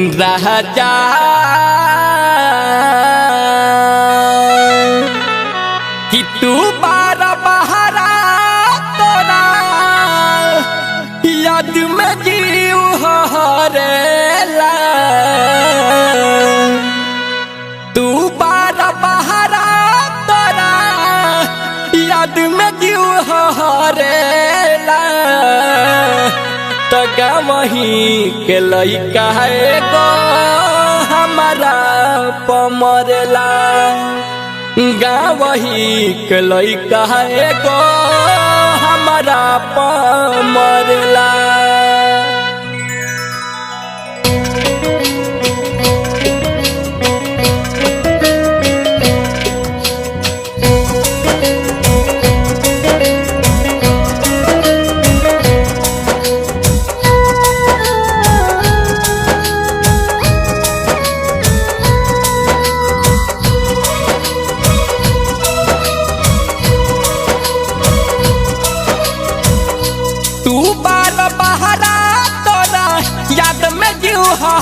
राजा कि तू बार बहरा तोरा याद में जीव हरेला तू बार बहरा तोरा याद में जीव हरेला वही के लइका एगो हमारा पमरेला गावही के लइका एगो हमारा पमरेला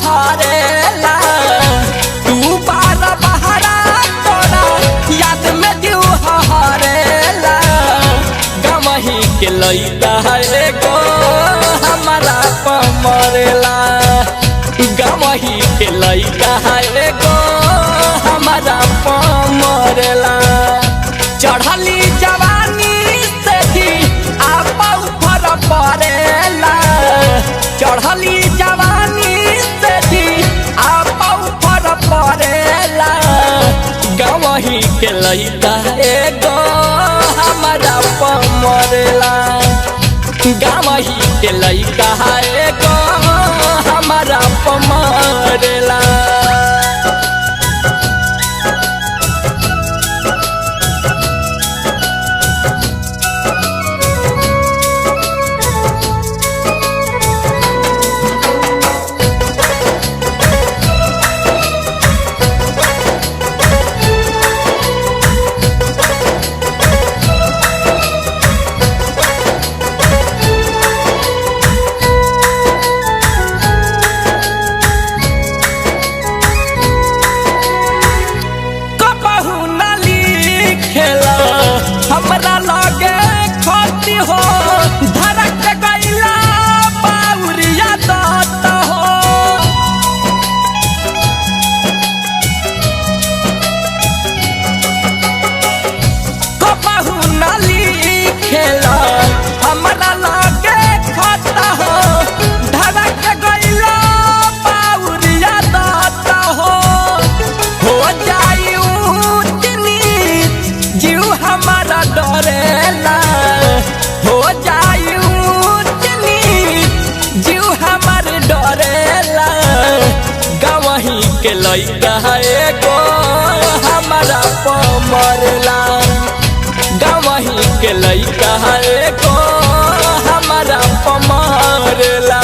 हरेला तू बार बहरा तोरा याद में जीव हरेला गमही के लइका एगो हमारा पमरेला गमही के लइका एगो हमारा पमरेला चढ़ली जवानी से ही आप ऊपर पड़ेला चढ़ली जवानी गवही के लइका एगो हमारा पमरेला गवही के लइका एगो हमारा पमरेला हमरा लगे खती हो धड़क गईला बाउरिया दत हो कबहू न लिखेला हमरा लगे खता हो धड़क गईला बाउरिया दत हो जाई जीव हमारा डरेला हो जाई जीव हमार डरेला गवही के लइका एगो हमारा पमरेला गवही के लइका एगो हमारा पमरेला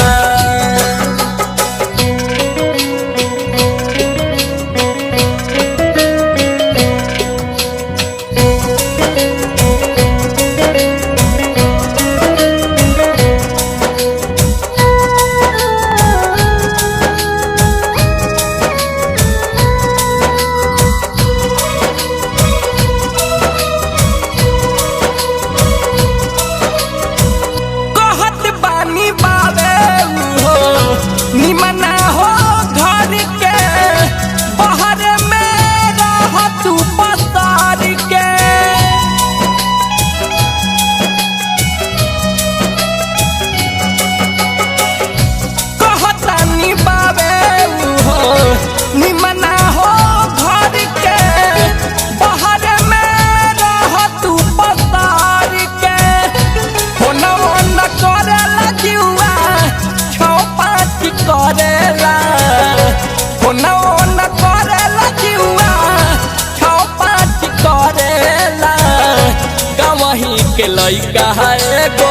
के लइका एगो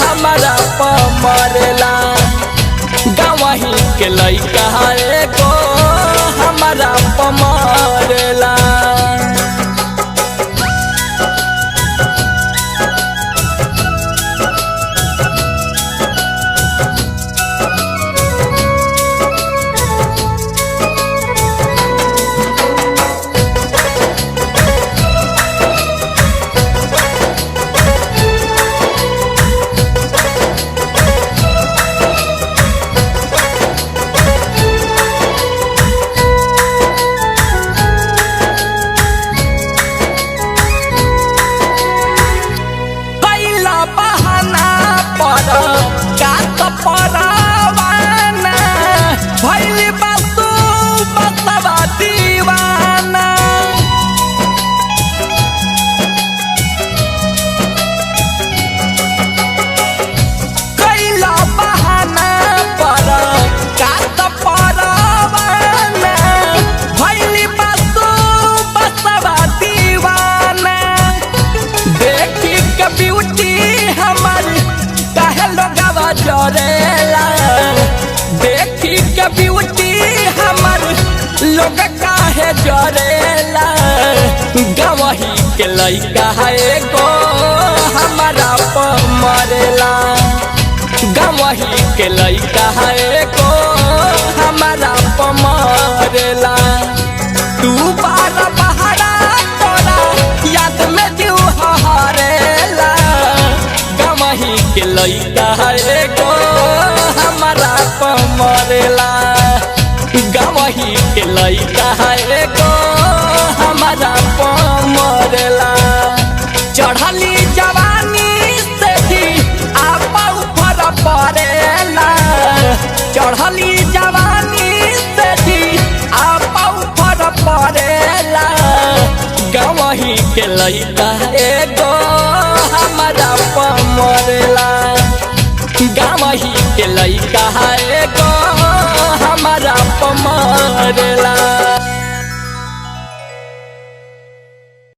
हमारा पमरेला गवही के लइका एगो हमारा पमरेला भइल बासु बसवा दीवाना कैला बहाना पर कात परवाना भइल बासु बसवा दीवाना देखी के ब्यूटी हमार काहे लोगवा जरेला देखी के ब्यूटी हमार लोग काहे जरेला गवही के लइका है गो हमारा मरेला गवही के लइका है गो हमारा मरेला तू बार बहारा तोरा याद में दियो हरेला गवही के लइका है गो हमारा मरेला गवही के लइका है गो हमारा मरेला चढ़ली जवानी से भी आपा ऊपर पड़ेला चढ़ली जवानी से भी आपा ऊपर पड़ेला गवही के लइका है गो हमारा मरेला गवही के लइका है गो हमारा मरेला